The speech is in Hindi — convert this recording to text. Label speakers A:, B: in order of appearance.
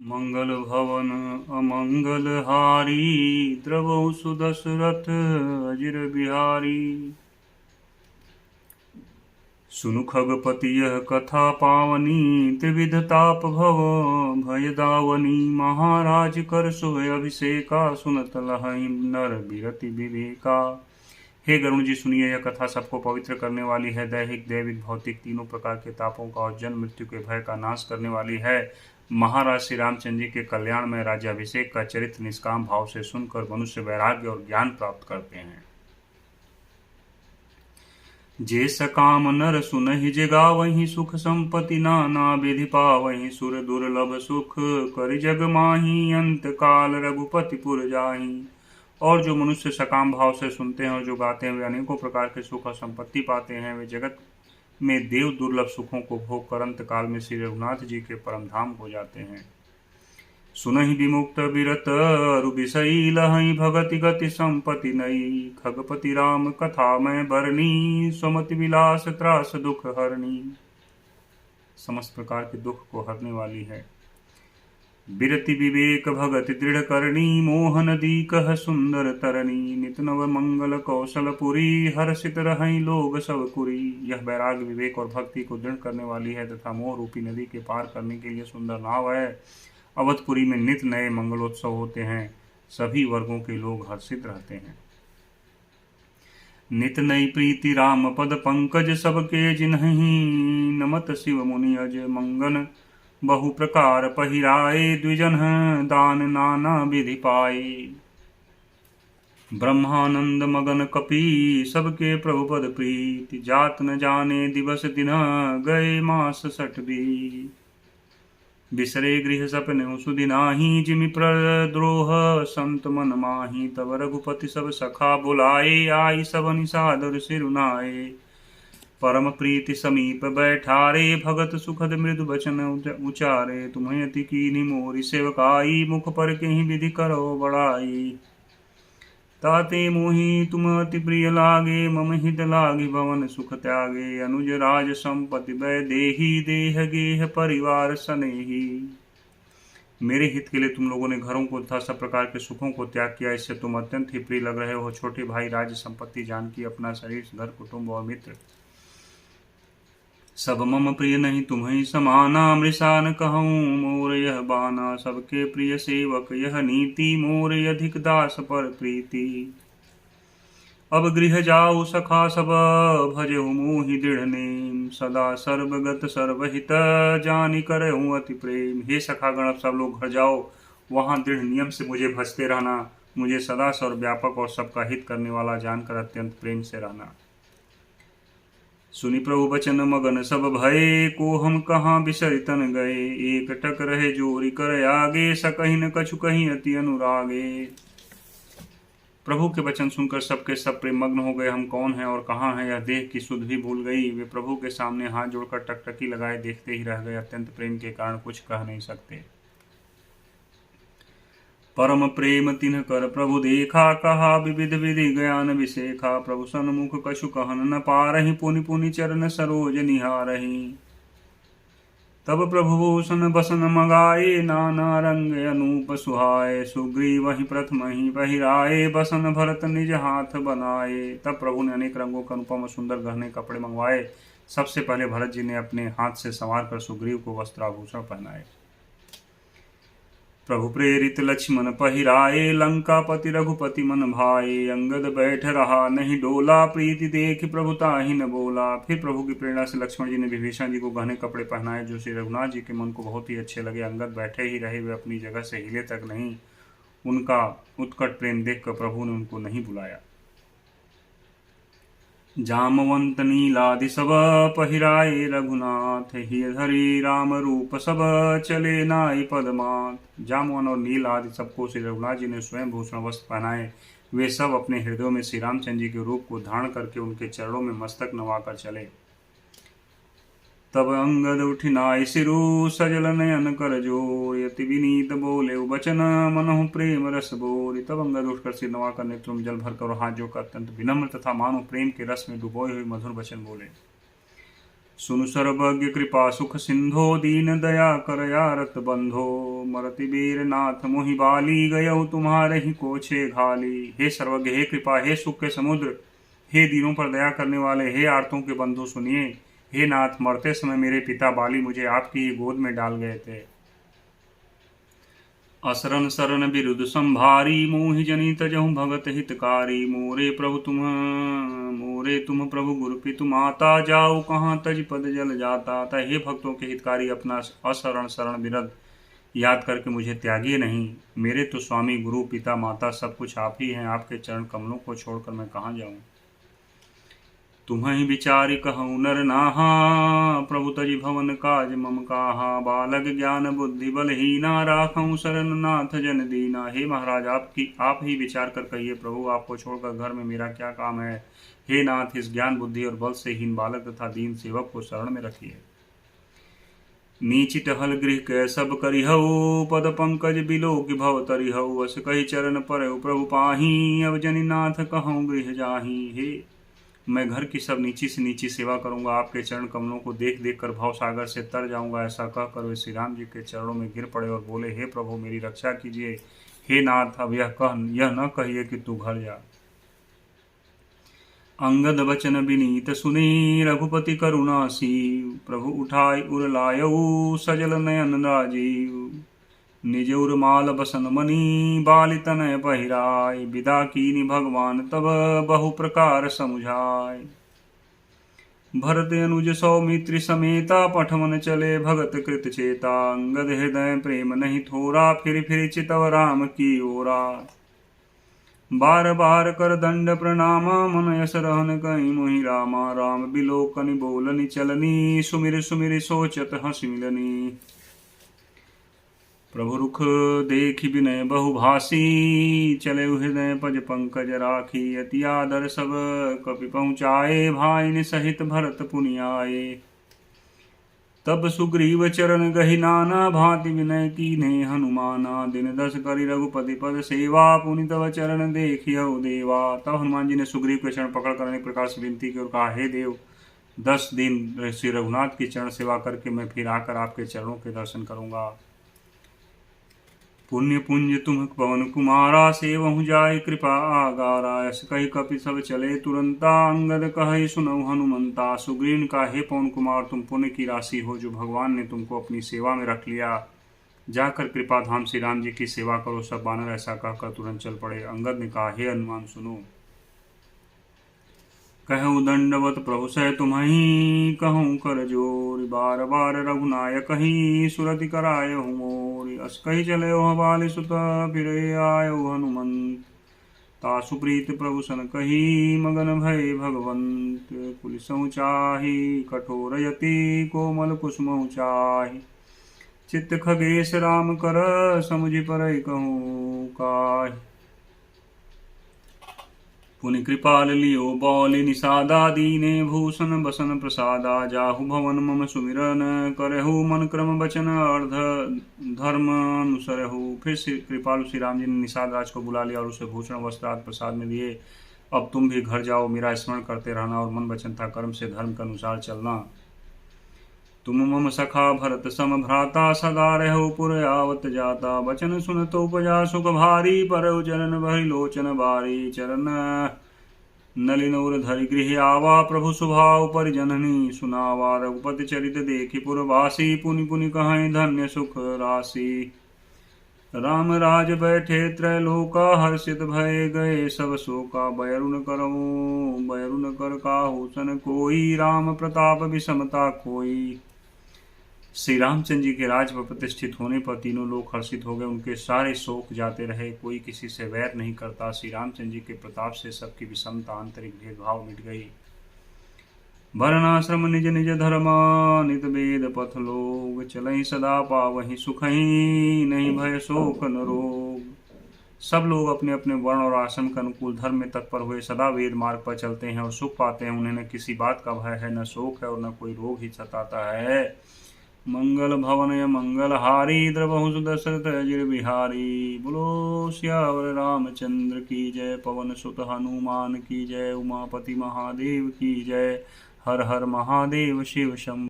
A: मंगल भवन अमंगल हारी, द्रवौ सुदशरथ अजिर बिहारी। सुनु खगपति यह कथा पावनी, त्रिविध ताप भव भय दावनी। महाराज कर सोय अभिषेका, सुनत लहई नर बिरति विवेका। हे गरुण जी, सुनिए, यह कथा सबको पवित्र करने वाली है। दैहिक दैविक भौतिक तीनों प्रकार के तापों का और जन्म मृत्यु के भय का नाश करने वाली है। महाराज श्री रामचंद्र जी के कल्याण में राज्याभिषेक का चरित्र निष्काम भाव से सुनकर मनुष्य वैराग्य और ज्ञान प्राप्त करते हैं। जे सकाम नर सुनहि जगावहि, सुख संपत्ति नाना विधि पावहि। सुर दुर्लभ सुख कर जग माही, अंत काल रघुपति पुर जाहि। और जो मनुष्य सकाम भाव से सुनते हैं और जो गाते हैं, वे अनेकों प्रकार के सुख और संपत्ति पाते हैं। वे जगत में देव दुर्लभ सुखों को भोग कर अंत काल में श्री रघुनाथ जी के परम धाम को जाते हैं। सुनहि विमुक्त विरत रुबिसई, लहई भगति गति संपत्ति नई। खगपति राम कथा में बरनी, सुमति विलास त्रास दुख हरणी। समस्त प्रकार के दुख को हरने वाली है। बिरति विवेक भगति दृढ़ करनी, मोह नदी कह सुंदर तरनी। नित नव मंगल कौशलपुरी, हर्षित रहई लोग सब कुरी। यह वैराग्य विवेक और भक्ति को दृढ़ करने वाली है तथा मोह रूपी नदी के पार करने के लिए सुंदर नाव है। अवधपुरी में नित नए मंगलोत्सव होते हैं, सभी वर्गों के लोग हर्षित रहते हैं। नित नई प्रीति राम पद पंकज, सबके जिन्हि नमत शिव मुनि अज। मंगन बहु प्रकार पहिराए, द्विजन दान नाना विधि पाए। ब्रह्मानंद मगन कपि, सबके प्रभु पद प्रीति। जात न जाने दिवस दिन, गए मास 60 भी। बिसरे गृह सपने सुदिनाही, जिमि प्रद्रोह संत मन माही। तब रघुपति सब सखा बुलाए, आई सब निसादर सिरुनाए। परम प्रीति समीप बैठारे, भगत सुखद मृदु बचन उचारे। तुम्हें अति कीन्ही मोरी सेवकाई, मुख पर के ही विधि करो बड़ाई। ताते मोहि तुम अति प्रिय लागे, मम हित लागी भवन सुख त्यागे। अनुज राज संपत्ति वैदेही, देह गेह परिवार सनेही। मेरे हित के लिए तुम लोगों ने घरों को तथा सब प्रकार के सुखों को त्याग किया, इससे तुम अत्यंत ही प्रिय लग रहे हो। छोटे भाई, राज्य संपत्ति, जानकी, अपना शरीर, घर, कुटुंब और मित्र सब मम प्रिय नहीं तुम्हें समाना। मृषा न कहूँ मोर यह बाना, सबके प्रिय सेवक यह नीति। मोर अधिक दास पर प्रीति। अब गृह जाऊ सखा सब, भजहु मोहि दृढ़ नेम। सदा सर्वगत सर्वहित, जानि करहूँ अति प्रेम। हे सखागण, अब सब लोग घर जाओ, वहाँ दृढ़ नियम से मुझे भजते रहना। मुझे सदा सर्वव्यापक और सबका हित करने वाला जानकर अत्यंत प्रेम से रहना। सुनि प्रभु बचन मगन सब भये, को हम कहाँ बिसरितन गए। एक टक रहे जोरी कर आगे, सकहि न कछु कहीं अति अनुरागे। प्रभु के वचन सुनकर सबके सब प्रेम मग्न हो गए। हम कौन हैं और कहाँ हैं, यह देह की सुध भी भूल गई। वे प्रभु के सामने हाथ जोड़कर टकटकी लगाए देखते ही रह गए। अत्यंत प्रेम के कारण कुछ कह नहीं सकते। परम प्रेम तिन्ह कर प्रभु देखा, कहा विविध विधि ज्ञान विशेखा। प्रभु सन्मुख कछु कहन न पारहि, पुनि पुनि चरण सरोज निहारहि। तब प्रभु भूषण बसन मगाए, नाना रंग अनूप सुहाए। सुग्रीव वही प्रथम ही पहिराए, बसन भरत निज हाथ बनाए। तब प्रभु ने अनेक रंगों के अनुपम सुंदर गहने कपड़े मंगवाए। सबसे पहले भरत जी ने अपने हाथ से संवार कर सुग्रीव को वस्त्राभूषण पहनाए। प्रभु प्रेरित लक्ष्मण पहिराए, लंकापति रघुपति मन भाए। अंगद बैठ रहा नहीं डोला, प्रीति देख प्रभु ताहि न बोला। फिर प्रभु की प्रेरणा से लक्ष्मण जी ने विभीषण जी को गहने कपड़े पहनाए, जो श्री रघुनाथ जी के मन को बहुत ही अच्छे लगे। अंगद बैठे ही रहे, वे अपनी जगह से हिले तक नहीं। उनका उत्कट प्रेम देखकर प्रभु ने उनको नहीं बुलाया। जामवंत नीलादि सब पहिराए रघुनाथ, ही धरी राम रूप सब चले नाई पदमात। जामवन और नील आदि सबको श्री रघुनाथ जी ने स्वयं भूषण वस्त्र पहनाए। वे सब अपने हृदयों में श्री रामचंद्र जी के रूप को धारण करके उनके चरणों में मस्तक नवाकर चले। तब अंगद उठि नाई सिरु, सजल नयन कर जोर। यति विनीत बोले वचन, मनहु प्रेम रस बोरी। तब अंगद उठकर सिर नवाकर नेत्रों में जल भरकर और हाथ जोड़कर अत्यंत विनम्र तथा मानो प्रेम के रस में डुबोए हुए मधुर वचन बोले। सुनु सर्वज्ञ कृपा सुख सिंधो दीन दया कर यारत बंधो मरति वीर नाथ मोहि बाली गयौ तुम्हारे ही कोछे घाली। हे सर्वज्ञ, हे कृपा, हे सुख के समुद्र, हे दीनों पर दया करने वाले, हे आर्तों के बंधु सुनिए। हे नाथ, मरते समय मेरे पिता बाली मुझे आपकी गोद में डाल गए थे। असरन सरन बिरुद संभारी मोहि जनित जहु भगत हितकारी। मोरे तुम प्रभु गुरु पितु माता जाऊ कहाँ तज पद जल जाता। हे भक्तों के हितकारी, अपना असरण शरण बिरद याद करके मुझे त्यागिए नहीं। मेरे तो स्वामी गुरु पिता माता सब कुछ आप ही हैं। आपके चरण कमलों को छोड़कर मैं कहाँ जाऊँ। तुम्हें विचारि कहूँ नर नाहा प्रभु तजि भवन काज मम काहा। बालक ज्ञान बुद्धि बलहीना राखऊँ शरण नाथ जन दीना। हे महाराज, आप ही विचार कर कहिए प्रभु, आपको छोड़कर घर में मेरा क्या काम है। हे नाथ, इस ज्ञान बुद्धि और बल से हीन बालक तथा दीन सेवक को शरण में रखिए। नीच टहल गृह के सब करिहऊ पद पंकज बिलो कि भव तरिहऊ। अस कही चरण पर प्रभु पाही अब जनि नाथ कहूँ गृह जाही। हे, मैं घर की सब नीची से नीची सेवा करूंगा, आपके चरण कमलों को देख देख कर भव सागर से तर जाऊंगा। ऐसा कहकर वे श्री राम जी के चरणों में गिर पड़े और बोले, हे प्रभु मेरी रक्षा कीजिए। हे नाथ, अब यह न कहिए कि तू घर जा। अंगद वचन विनीत सुनी रघुपति करुणा सीव। प्रभु उठाई उर लायऊ सजल नयन राजीव। निज उर्माल बसन मनी बालि तनय पहिराय। विदा कीनि भगवान तब बहु प्रकार समुझाय। भरत अनुज सौमित्र समेता पठमन चले भगत कृत चेता। अंगद हृदय प्रेम नहीं थोरा फिर चितव राम की ओरा। बार बार कर दंड प्रणामा मन यस रहन कहीं मोहि रामा। राम बिलोकनि बोलनि चलनी सुमिर सुमिर सोचत हंसि मिलनी। प्रभु रुख देखि विनय बहुभाषी चले हृदय पज पंकज राखी। अति आदर सब कपि पहुँचाए भाइन सहित भरत पुनि आए। तब सुग्रीव चरण गहि नाना भांति विनय कीन्हे हनुमाना। दिन 10 करि रघुपति पद सेवा पुनि तव चरण देखियौ देवा। तब हनुमान जी ने सुग्रीव के चरण पकड़कर अनेक प्रकार से विनती की और कहा, हे देव, 10 दिन श्री रघुनाथ की चरण सेवा करके मैं फिर आकर आपके चरणों के दर्शन करूंगा। पुण्य पुंज तुम पवन कुमारा सेवहु जाय कृपा आगारा। ऐस कही कपि सब चले तुरंता अंगद कहे सुनऊ हनुमंता। सुग्रीव का, हे पवन कुमार, तुम पुण्य की राशि हो जो भगवान ने तुमको अपनी सेवा में रख लिया। जाकर कृपा धाम श्री राम जी की सेवा करो। सब बानर ऐसा कहकर तुरंत चल पड़े। अंगद ने कहा, हे हनुमान सुनो। कहु दंडवत प्रभु सह तुम्हि कहूँ कर जोर। बार बार रघुनायक ही सुरति कराय मोर। अस कही चले बाली सुत फिर आय हनुमंत। तासु प्रीत प्रभु सन कही मगन भय भगवंत। पुलिसहु चाही कठोर यति कोमल कुसुमहु चाही। चित्त खगेश राम कर समुझि परई कहूँ काहि। पुनि कृपाल लियो बौलि निषादा दीने भूषण बसन प्रसादा। जाहु भवन मम सुमिरन करहु मन क्रम वचन अर्ध धर्म अनुसरहु। फिर कृपालु श्री राम जी ने निषाद राज को बुला लिया और उसे भूषण वस्त्र आदि प्रसाद में दिए। अब तुम भी घर जाओ, मेरा स्मरण करते रहना और मन वचन था कर्म से धर्म के अनुसार चलना। तुम मम सखा भरत सम भ्राता सदा रहो पुर आवत जाता। वचन सुन तो उपजा सुख भारी परउ चरण भरि लोचन बारी। चरण नलिन उर धरि गृह आवा प्रभु स्वभाव परिजननी सुनावा। रघुपति चरित देखि पुरवासी पुनि पुनि कहें धन्य सुख राशि। राम राज बैठे त्रैलोका हर्षित भय गए सब शोका। बैरुन कर काहू सन कोई राम प्रताप विषमता कोई। श्री रामचंद्र जी के राज पर प्रतिष्ठित होने पर तीनों लोग हर्षित हो गए। उनके सारे शोक जाते रहे, कोई किसी से वैर नहीं करता। श्री रामचंद्र जी के प्रताप से सबकी विषमता आंतरिक भेदभाव मिट गई। वर्णाश्रम निज निज धर्म नित वेद पथ लोग। चलहि सदा पावहि सुखहि नहीं भय शोक न रोग। सब लोग अपने अपने वर्ण और आश्रम के अनुकूल धर्म में तत्पर हुए सदा वेद मार्ग पर चलते हैं और सुख पाते हैं। उन्हें न किसी बात का भय है, न शोक है और न कोई रोग ही सताता है। मंगल भवन मंगल हारी द्रवहु सुदशरथ अजिर बिहारी। बोलो श्यावर रामचंद्र की जय। पवन सुत हनुमान की जय। उमापति महादेव की जय। हर हर महादेव शिव शंभु।